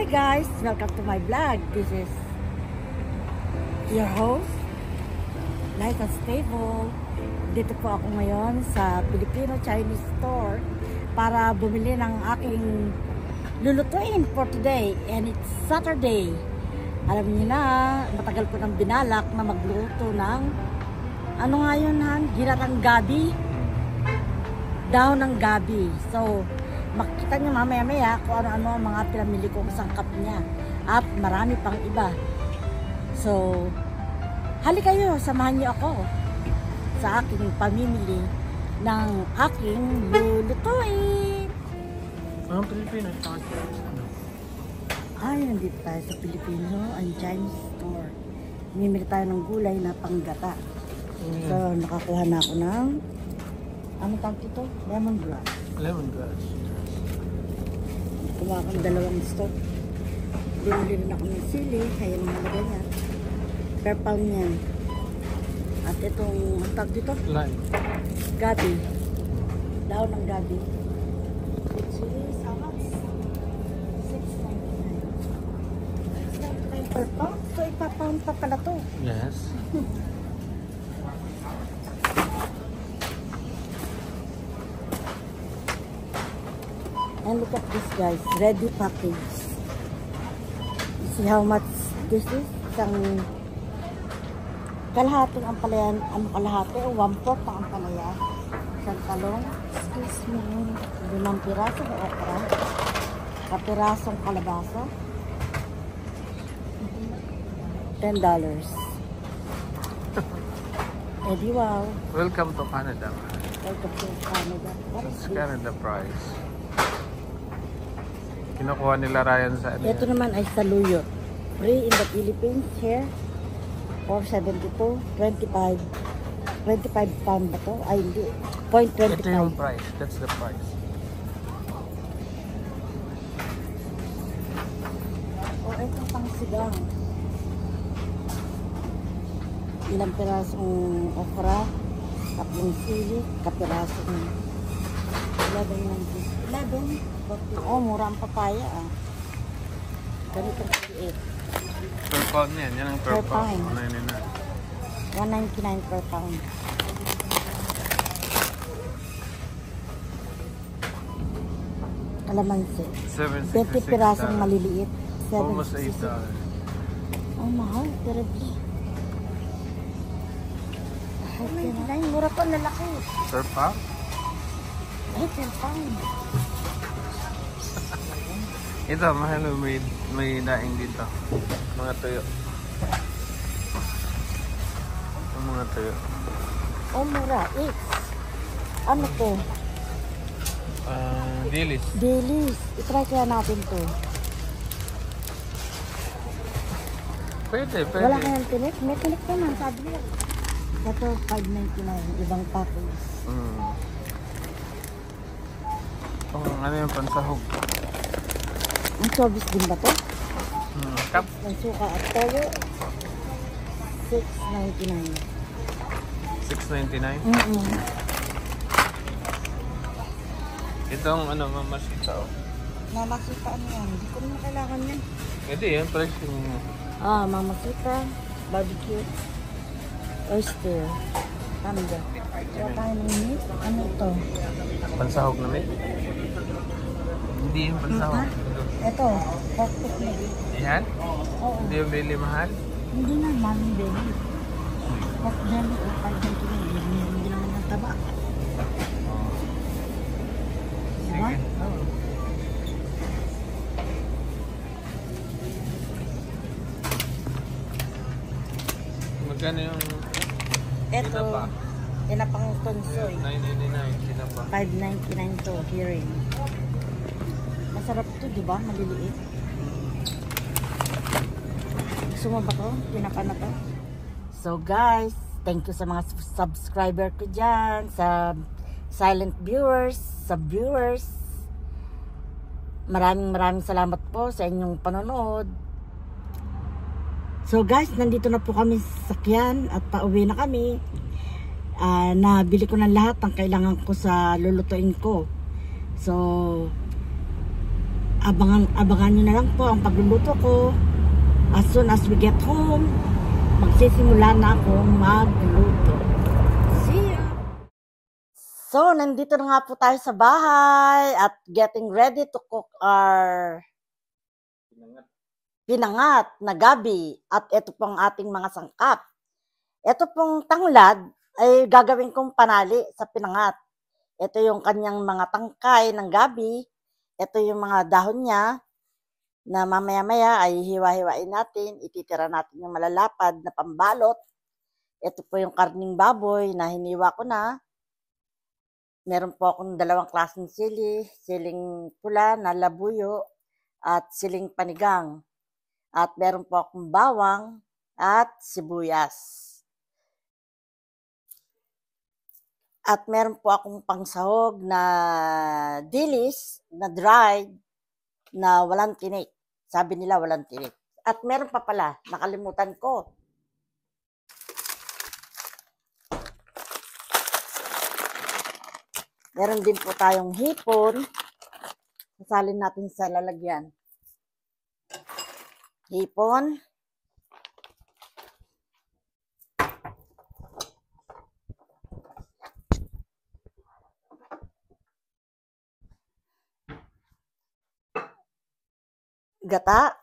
guys, welcome to my vlog. This is your host, Life and Stable. Dito po ako ngayon sa Filipino Chinese store para bumili ng aking lulutuin for today. And it's Saturday. Alam niyo na, matagal ko nang binalak na magluto ng ano nga yun, ginatang gabi. Daw ng gabi. So, makikita nyo mamaya-maya kung ano-ano ang mga pinamili kong sangkap niya. At marami pang iba. So, hali kayo, samahan niyo ako sa aking pamimili ng aking lulutuin. Ang Pilipino, Ay, nandito tayo sa Filipino and Chinese store. Mimili tayo ng gulay na panggata. So, nakakuha na ako ng ano tawag ito? Lemongrass. Lemongrass. Kuha akong dalawang stock. Bumili rin ako ng sili. Kaya naman lagay niya. Per pound yan. At itong, ang tawag dito? Lime. Gabi. Daon ng gabi. Which is, how much? $6.99. $6.99 per pound? So, ipapound pa pala to. Yes. And look at this, guys, ready package. You see how much this is? Isang kalahating ampalayan, ano kalahati o 1/4 ang ampalaya. Isang talong, excuse me, 5 piraso na okra, kapirasong kalabasa, $10. Eddie, wow. Welcome to Canada. Welcome to Canada. What is That's this? Canada price. Kinukuha nila Ryan sa ano. Ito naman ay saluyot. Free in the Philippines here. $4.72. 25 pound ba to? Ay, hindi. Ito yung 0.25. price. That's the price. O, ito pang sigang. Ilang pirasong okra, tatlong sili, kapirasong 11. Oh, mura ang papaya ah. Ganitong kaliit. Per pound yan. Yan ang per Per pound. pound. 199 per pound. Kalamansi. 20 pirasong maliliit. Almost $8. Oh, mahal. Terribly. Ay, mura pa, lalaki. Per pound? Ay, per pound. Ito, mahal. May daing dito. Mga tuyo. Mga tuyo. Oh, mura. It's. Ano to? Dilis. Dilis. I-try kaya natin to. Pwede. Wala kayang tinik? May tinik naman, sabi niya. Ito, $5.99. Ibang package. Ano yung pansahog? Ang service din ba to? Cup. Ang suka at toyo. $6.99. $6.99? Itong ano, mamasita oh. Mamasita ano yan? Hindi ko naman kailangan yan. Pwede yan, price yung... Mamasita, barbecue, oyster, tanda. Kaya tayo ng meat. Ano ito? Pansahog na meat? Hindi yung pansahog. Ito, pork meat. Yan? Oo. Hindi yung bili mahal? Hindi na, maling belly. Pork belly o $5.99. Hindi naman ng taba. Diba? Oo. Magkano yung Ito, tinapa? tinapang tonsoy. $9.99 tinapa. $5.99 to, hearing. Masarap to, di ba? Maliliit. Gusto mo ba to? Tinapa na to? So guys, thank you sa mga subscriber ko dyan, sa silent viewers, sa viewers. Maraming salamat po sa inyong panonood. So guys, nandito na po kami sa sakyan at pauwi na kami. Nabili ko ng lahat ng kailangan ko sa lulutuin ko. So, abangan nyo na lang po ang pagluluto ko. As soon as we get home, magsisimula na akong magluto. See ya! So, nandito na nga po tayo sa bahay at getting ready to cook our pinangat na gabi. At ito pong ating mga sangkap. Ito pong tanglad ay gagawin kong panali sa pinangat. Ito yung kanyang mga tangkay ng gabi. Ito yung mga dahon niya na mamaya-maya ay hiwa-hiwain natin. Ititira natin yung malalapad na pambalot. Ito po yung karning baboy na hiniwa ko na. Meron po akong 2 klaseng sili. Siling pula na labuyo at siling panigang. At meron po akong bawang at sibuyas. At meron po akong pangsahog na dilis, na dried, na walang tinik. Sabi nila walang tinik. At meron pa pala, nakalimutan ko. Meron din po tayong hipon. Sasalin natin sa lalagyan. Hipon. Gata.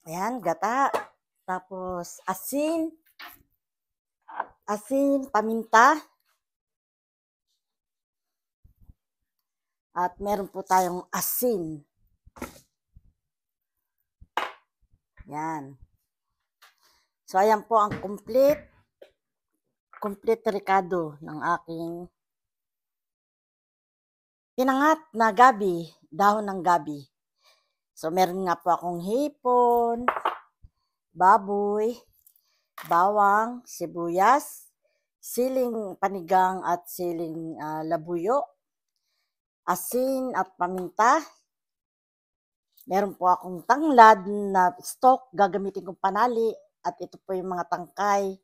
Ayan, gata. Tapos, asin. Asin, paminta. At meron po tayong asin. Yan. So, ayan po ang complete rekado ng aking pinangat na gabi, dahon ng gabi. So, meron nga po akong hipon, baboy, bawang, sibuyas, siling panigang at siling labuyo, asin at paminta. Meron po akong tanglad na stock, gagamitin kong panali. At ito po yung mga tangkay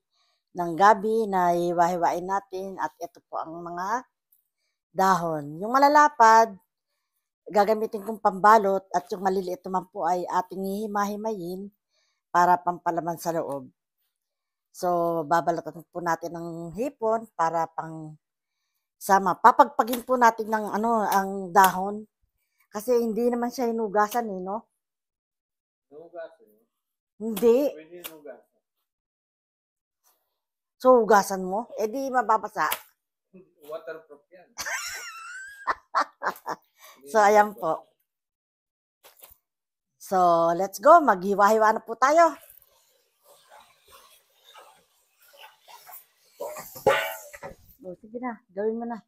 ng gabi na hiwa-hiwain natin. At ito po ang mga dahon. Yung malalapad, gagamitin kong pambalot. At yung maliliit naman po ay ating hihima-himayin para pampalaman sa loob. So, babalatan po natin ng hipon para pang sama. Papagpagin po natin ng ang dahon. Kasi hindi naman siya hinugasan no? Hinugasan? Hindi. Pwede hinugasan. So, hugasan mo? Eh di mababasa. Waterproof yan. So, ayan po. So, let's go. Maghiwa-hiwa na po tayo. Oh, sige na, gawin mo na.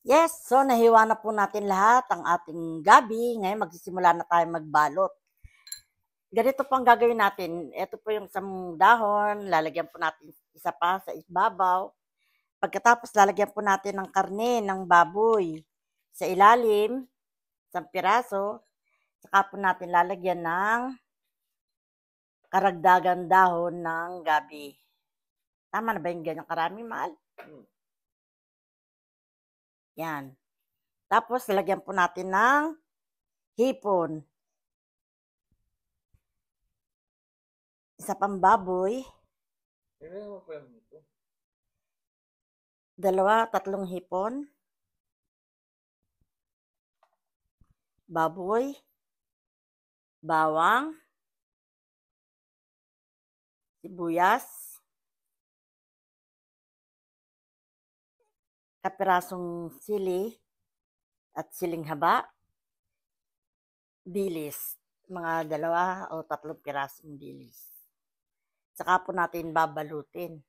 Yes, so nahiwa na po natin lahat ang ating gabi. Ngayon magsisimula na tayo magbalot. Ganito po ang gagawin natin. Ito po yung isang dahon. Lalagyan po natin isa pa sa ibabaw. Pagkatapos lalagyan po natin ng karne ng baboy sa ilalim, isang piraso. Saka po natin lalagyan ng karagdagan dahon ng gabi. Tama na ba yung ganyang karami, mahal? Yan. Tapos, lalagyan po natin ng hipon. Isa pang baboy. 2, 3 hipon. Baboy. Bawang. Sibuyas. Kapirasong sili at siling haba, dilis, mga 2 o 3 pirasong dilis. Saka po natin babalutin.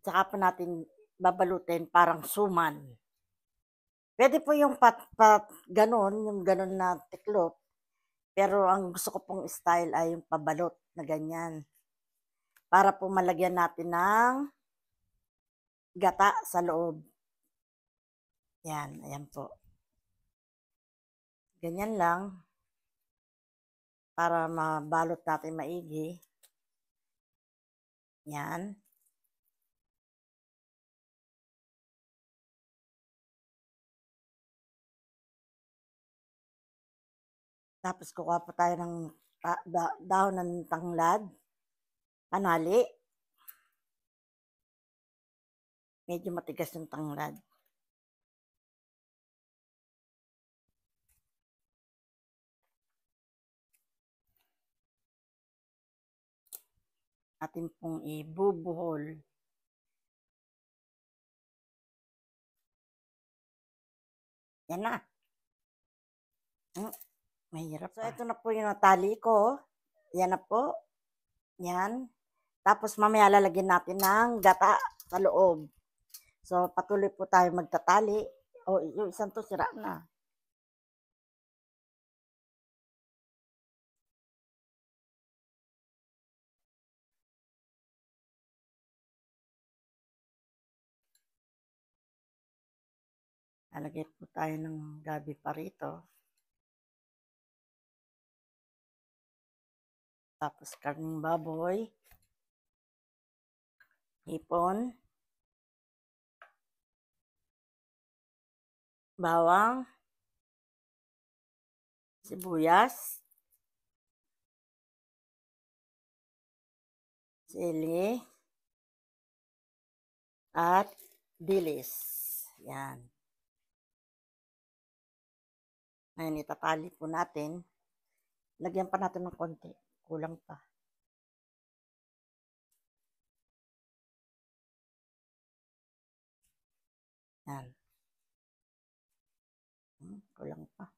Saka po natin babalutin parang suman. Pwede po yung ganon na tiklop. Pero ang gusto ko pong style ay yung pabalot na ganyan. Para po malagyan natin ng gata sa loob. Yan, ayan po. Ganyan lang. Para mabalot natin maigi. Yan. Tapos kukuha pa tayo ng dahon ng tanglad, panali. Medyo matigas yung tanglad. Atin pong ibubuhol. Yan na. Mahirap. So, ito na po yung natali ko. Yan na po. Yan. Tapos, mamaya lalagyan natin ng gata sa loob. So, patuloy po tayo magtatali. O, yung isang to, sira na. Lalagay po tayo ng gabi pa rito. Tapos karning baboy. Hipon. Bawang. Sibuyas. Sili. At dilis. Yan. Ngayon, itatali po natin. Lagyan pa natin ng konti. Kulang pa. Yan. Kulang pa.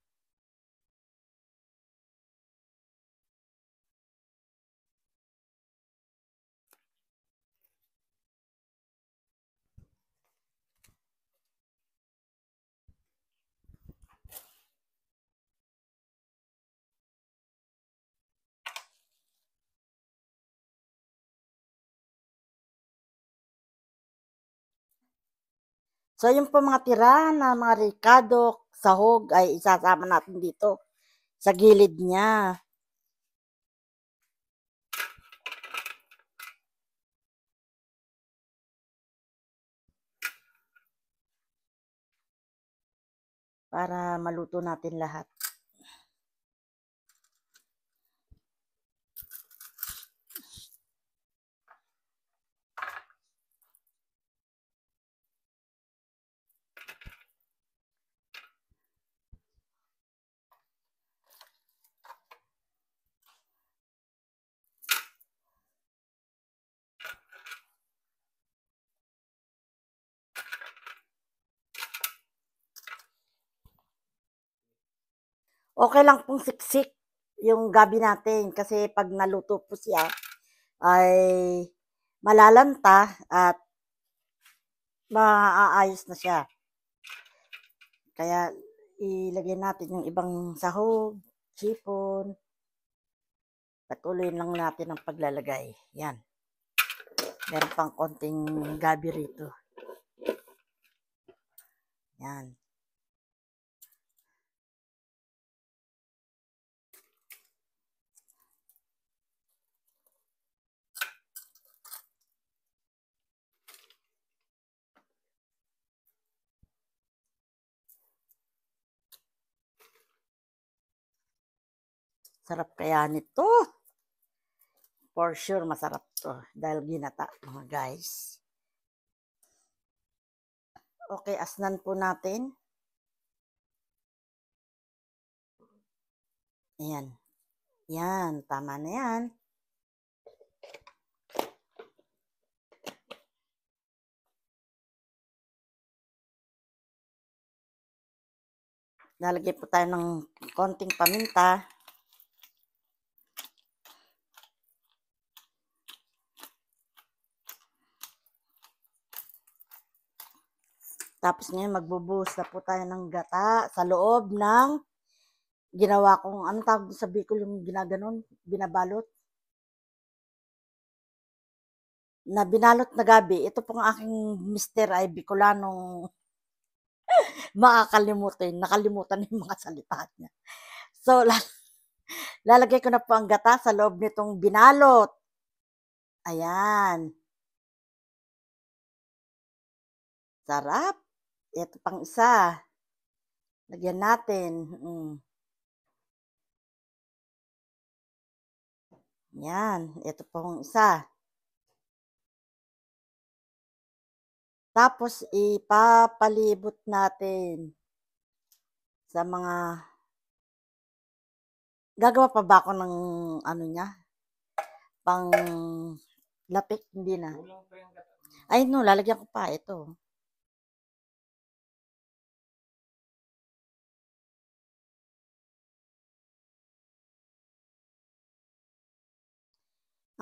So, yung po mga tira na mga ricado, sahog ay isasama natin dito sa gilid niya. Para maluto natin lahat. Okay lang pong siksik yung gabi natin kasi pag naluto po siya ay malalanta at maaayos na siya. Kaya ilagay natin yung ibang sahog, sipon. Patuloy lang natin ang paglalagay. Yan. Meron pang konting gabi rito. Yan. Sarap kaya nito. For sure, masarap to. Dahil ginata, mga guys. Okay, asnan po natin. Ayan. Yan, tama na yan. Lalagay po tayo ng konting paminta. Tapos ngayon, magbubuhos na po tayo ng gata sa loob ng ginawa kong, anong tawag sa Bicol yung ginaganon, binabalot? Na binalot na gabi. Ito pong aking mister ay Bicolanong makakalimutin. Nakalimutan yung mga salita niya. So, lalagay ko na po ang gata sa loob nitong binalot. Ayan. Sarap. Ito pang isa. Lagyan natin. Yan, ito pong isa. Tapos ipapalibot natin sa mga gagawa pa ba ako ng ano niya? Pang lapik, hindi na. Ay no, lalagyan ko pa ito.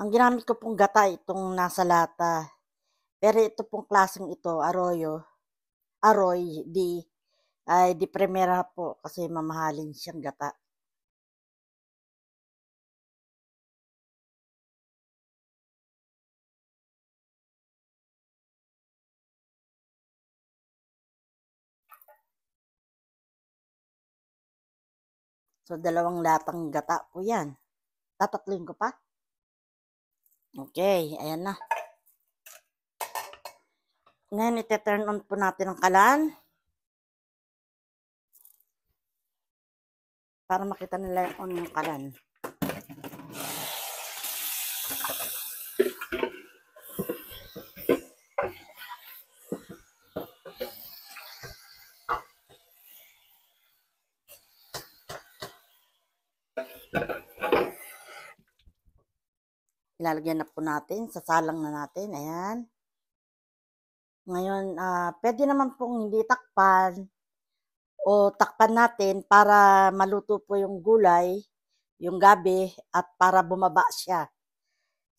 Ang ginamit ko pong gata itong nasa lata. Pero ito pong klaseng ito, Aroy di Primera po kasi mamahalin siyang gata. So, 2 latang gata po yan. Tatatlin ko pa. Okay, ayan na. Ngayon, ite-turn on po natin ang kalan. Para makita nila yung on yung kalan. Ilalagyan na po natin, sasalang na natin, ayan. Ngayon, pwede naman pong hindi takpan o takpan natin para maluto po yung gulay, yung gabi, at para bumaba siya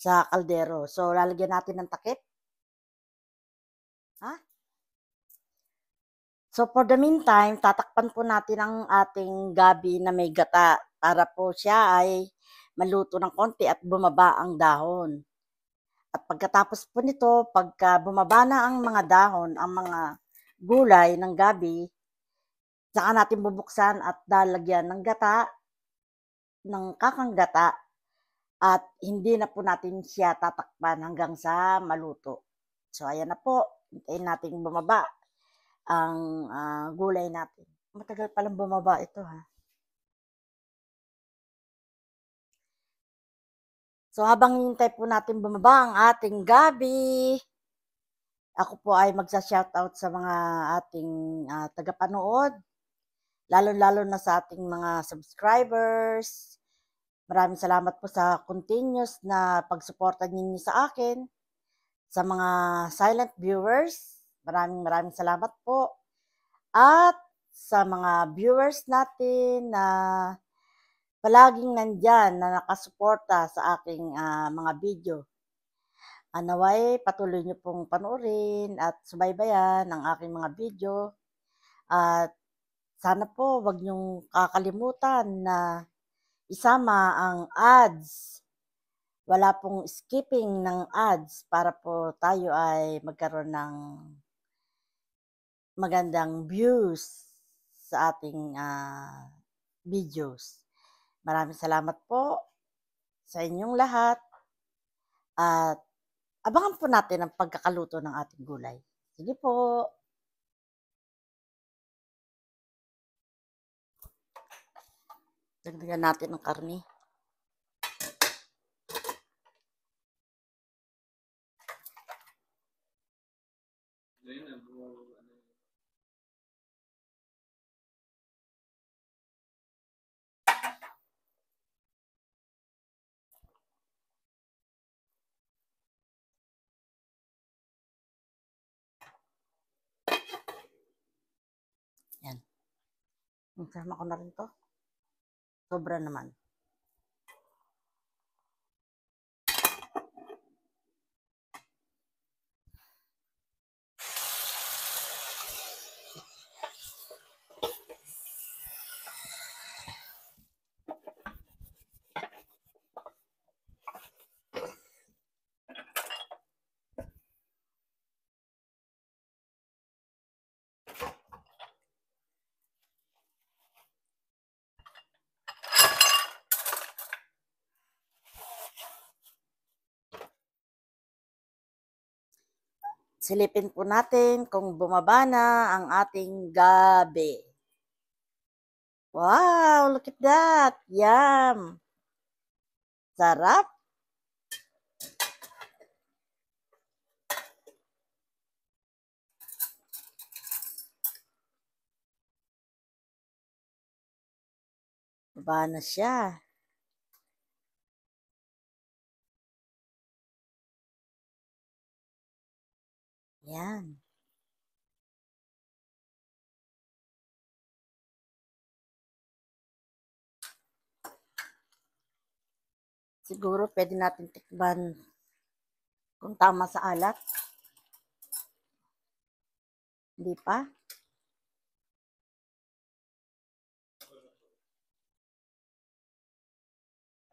sa kaldero. So, lalagyan natin ng takip. Ha? So, for the meantime, tatakpan po natin ang ating gabi na may gata para po siya ay maluto ng konti at bumaba ang dahon. At pagkatapos po nito, pagka bumaba na ang mga dahon, ang mga gulay ng gabi, saka natin bubuksan at lalagyan ng gata, ng kakang gata, at hindi na po natin siya tatakpan hanggang sa maluto. So, ayan na po. Hintayin natin bumaba ang gulay natin. Matagal palang bumaba ito, ha. So, habang hintay po natin bumaba ang ating gabi, ako po ay magsa-shoutout sa mga ating tagapanood, lalo-lalo na sa ating mga subscribers. Maraming salamat po sa continuous na pagsuporta ninyo sa akin. Sa mga silent viewers, maraming salamat po. At sa mga viewers natin na palaging nandyan na nakasuporta sa aking mga video. Naway, patuloy niyo pong panoorin at subaybayan ang aking mga video. At sana po wag niyong kakalimutan na isama ang ads. Wala pong skipping ng ads para po tayo ay magkaroon ng magandang views sa ating videos. Maraming salamat po sa inyong lahat at abangan po natin ang pagkakaluto ng ating gulay. Sige po. Dagdagan natin ang karne. Yan. Sama ko na rin to. Sobra naman. Silipin po natin kung bumaba na ang ating gabi. Wow, look at that. Yum. Sarap. Baba na siya. Yan. Siguro pwede natin tikman kung tama sa alat. Hindi pa?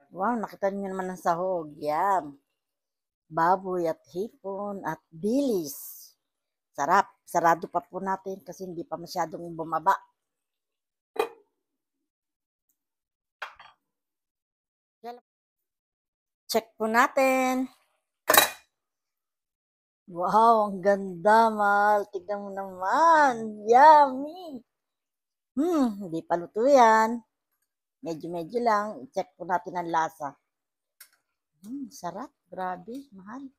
Wow, nakita niyo naman ang sahog. Yan. Baboy at hipon at bilis. Sarap. Sarado pa po natin kasi hindi pa masyadong bumaba. Check po natin. Wow, ang ganda, Mal. Tignan mo naman. Yummy. Hindi pa luto yan. Medyo-medyo lang. I-check po natin ang lasa. Sarap. Grabe. Mahal.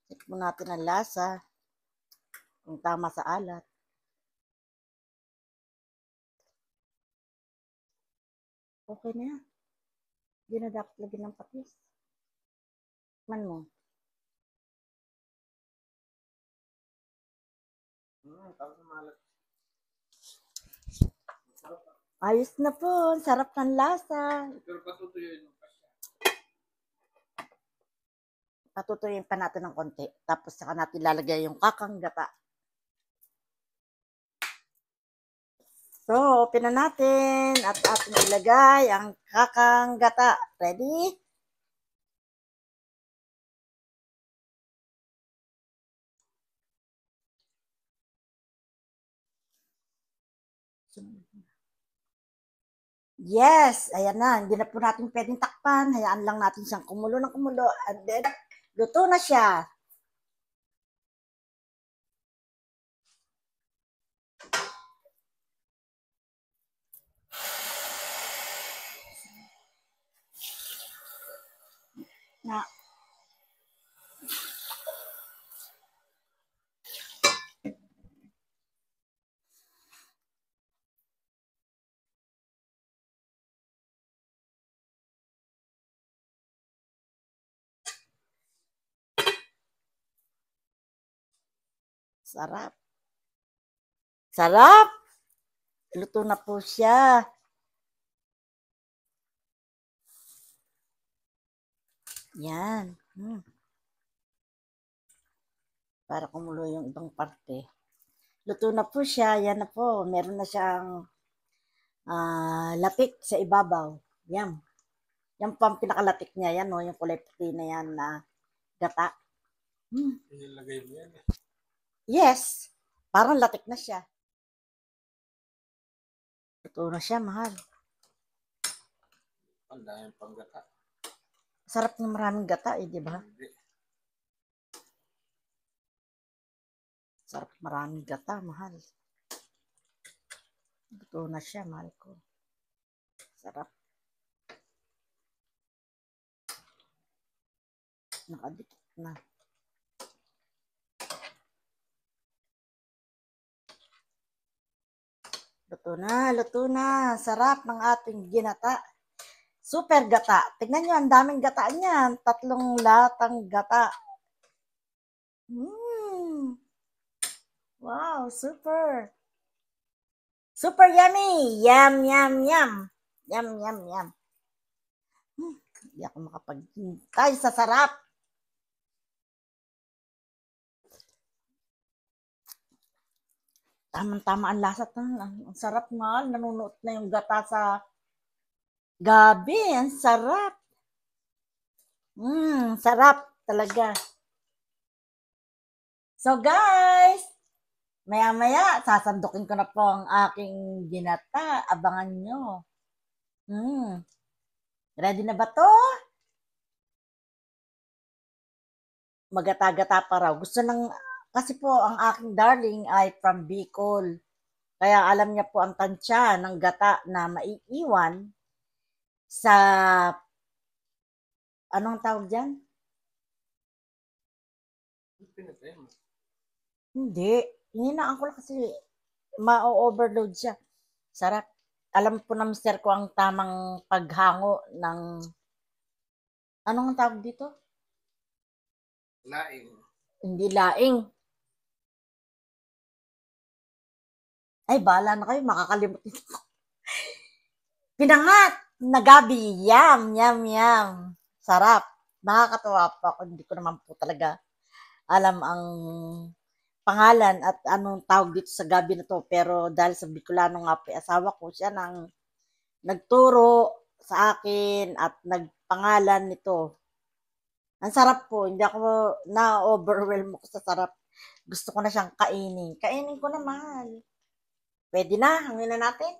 Check po natin ang lasa. Kung tama sa alat. Okay na yan. Hindi na dapat lagyan ng patis. Man mo. Ayos na po. Sarap ng lasa. Pero patutuyuin mo pa siya. Patutuyuin pa natin ng konti. Tapos saka natin lalagay yung kakang gata. So, open na natin at ating ilagay ang kakang gata. Ready? Yes, ayan na. Hindi na po natin pwedeng takpan. Hayaan lang natin siyang kumulo ng kumulo. And then, luto na siya. Na. Sarap. Sarap! Luto na po siya. Yan. Para kumulo yung ibang parte. Luto na po siya. Yan na po. Meron na siyang latik sa ibabaw. Yan. Yan po ang pinakalatik niya. Yan, no? Yung kulay puti na yan na gata. Inilagay mo yan eh. Yes. Parang latik na siya. Luto na siya, mahal. Ang dahil pang gata. Sarap ng maraming gata eh, di ba? Sarap maraming gata, mahal. Luto na siya, mahal ko. Sarap. Nakadikit na. Luto na. Sarap ng ating ginata. Super gata. Tignan nyo, ang daming gata niyan. 3 latang gata. Wow, super. Super yummy. Yum, yum, yum. Yum, yum, yum. Hindi ako makapaghintay sa sarap. Tamang-tama ang lasa. Ang sarap, mahal. Nanunuot na yung gata sa gabi. Ang sarap. Sarap talaga. So guys, maya-maya, sasandukin ko na po ang aking ginata. Abangan nyo. Ready na ba to? Magata-gata pa raw. Gusto ng, kasi po ang aking darling ay from Bicol. Kaya alam niya po ang tansya ng gata na maiiwan sa, anong tawag dyan? pinatay mo. Hindi. Hinaan ko lang kasi ma-overload siya. Sarap. Alam po na mister ko ang tamang paghango ng anong tawag dito? Laing. Hindi laing. Ay, bahala na kayo. Makakalimot nito. Pinangat na gabi. Yum, yum, yum. Sarap. Nakakatawa pa ako. Hindi ko naman po talaga alam ang pangalan at anong tawag dito sa gabi na to. Pero dahil sa Bicolano nga po, asawa ko siya nang nagturo sa akin at nagpangalan nito. Ang sarap po. Hindi ako na-overwhelm ko sa sarap. Gusto ko na siyang kainin. Kainin ko na, mahal. Pwede na. Hangin na natin.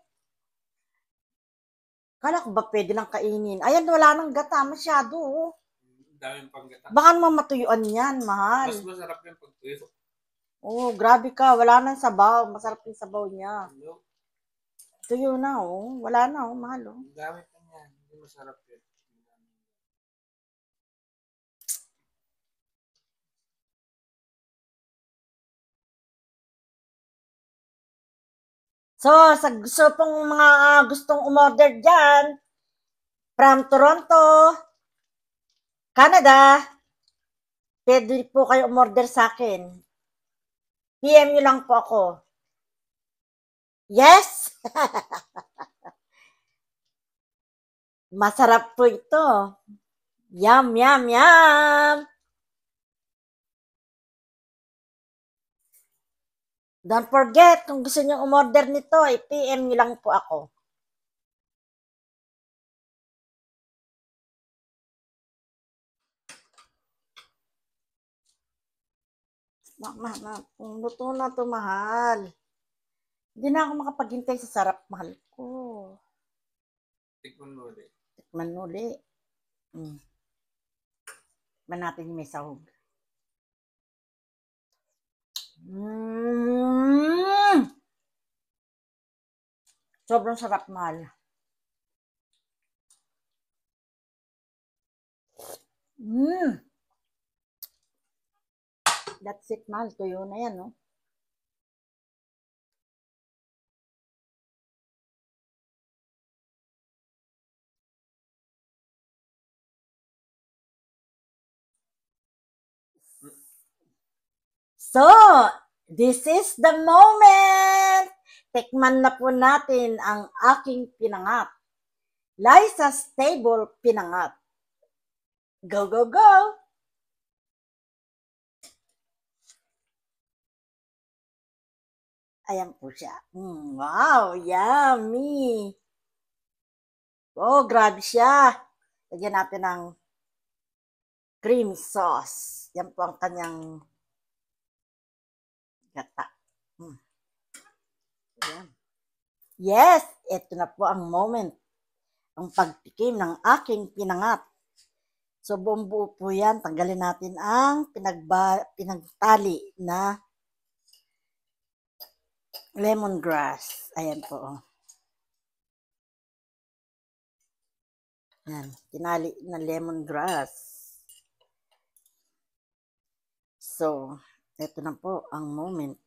Kala ko ba pwede lang kainin? Ayan, wala nang gata. Masyado. Daming panggata. Baka naman matuyuan yan, mahal. Mas masarap yung pagtuyo. Oh, grabe ka. Wala nang sabaw. Masarap yung sabaw niya. Ano? Tuyo na, oh. Wala na, oh. Mahal, oh. Ang dami pa niyan. Hindi masarap yun. So, sa gusto pong mga gustong umorder dyan, from Toronto, Canada, pwede po kayo umorder sa akin. PM nyo lang po ako. Yes? Masarap po ito. Yum, yum, yum! Don't forget, kung gusto nyo umorder nito, PM nyo lang po ako. Luto na to, mahal. Hindi na ako makapaghintay sa sarap, mahal ko. Tikman mo ulit. Tikman ulit. Tikman natin yung may sahog. Sobrang sarap, mahal. That's it, mahal. Tuyo na yan, no? So, this is the moment! Tikman na po natin ang aking pinangat. Liza's Table Pinangat. Go, go, go! Ayan po siya. Wow, yummy! Oh, grabe siya. Lagyan natin ng creamy sauce. Yan po ang kanyang gata. Ayan. Yes, ito na po ang moment. Ang pagtikim ng aking pinangat. So, buong buo po yan. Tanggalin natin ang pinagtali na lemongrass. Ayan po. Ayan, tinali na lemongrass. So, ito na po ang moment.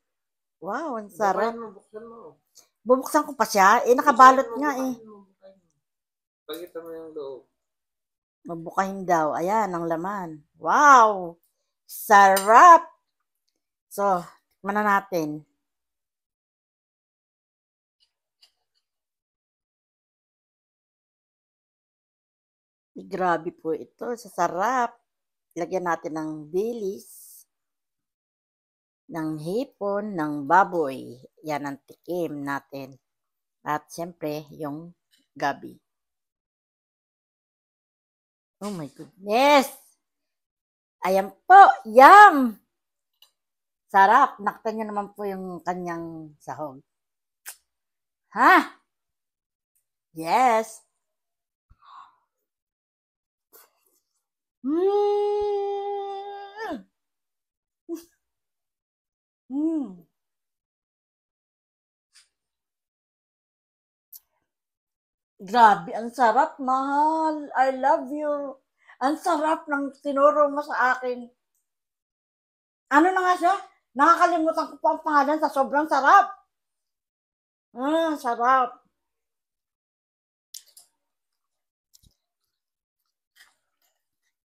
Wow, ang sarap. Buksan mo. Bubuksan ko pa siya. Nakabalot nga eh. Pagkita mo yung loob. Mabukahin daw. Ayan, ang laman. Wow! Sarap! So, tikman na natin. Grabe po ito. Sa sarap. Lagyan natin ng dilis, ng hipon, ng baboy. Yan ang tikim natin. At siyempre, yung gabi. Oh my goodness! Ayan po! Yum! Sarap! Nakita nyo naman po yung kanyang sahog. Ha? Yes! Grabe, ang sarap, mahal. I love you. Ang sarap ng tinuro mo sa akin. Ano na nga siya? Nakakalimutan ko po ang pangalan sa sobrang sarap. Sarap.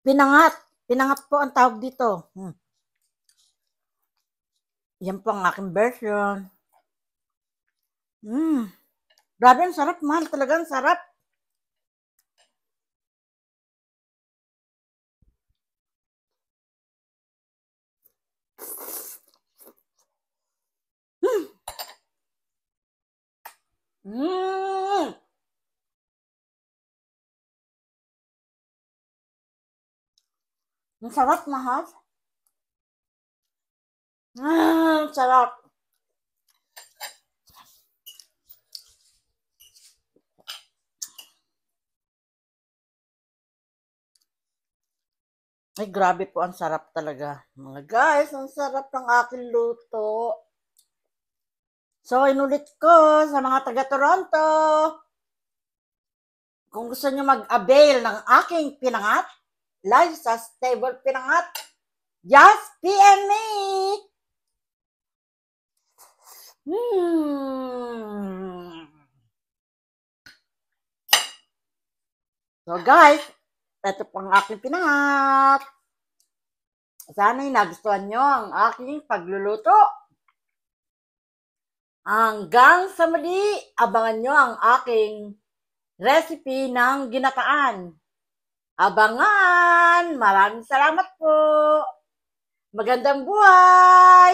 Pinangat. Pinangat po ang tawag dito. Yan po ang aking version. Grabe, ang sarap. Mahal talaga, ang sarap. Ang sarap, mahal. Sarap. Ay, grabe po, ang sarap talaga. Mga guys, ang sarap ng aking luto. So, inulit ko sa mga taga-Toronto. Kung gusto nyo mag-avail ng aking pinangat, live sa stable pinangat, just PM me! So guys, ito po ang aking pinangat. Sana'y nagustuhan nyo ang aking pagluluto. Hanggang sa muli, abangan nyo ang aking recipe ng ginataan. Abangan! Maraming salamat po! Magandang buhay!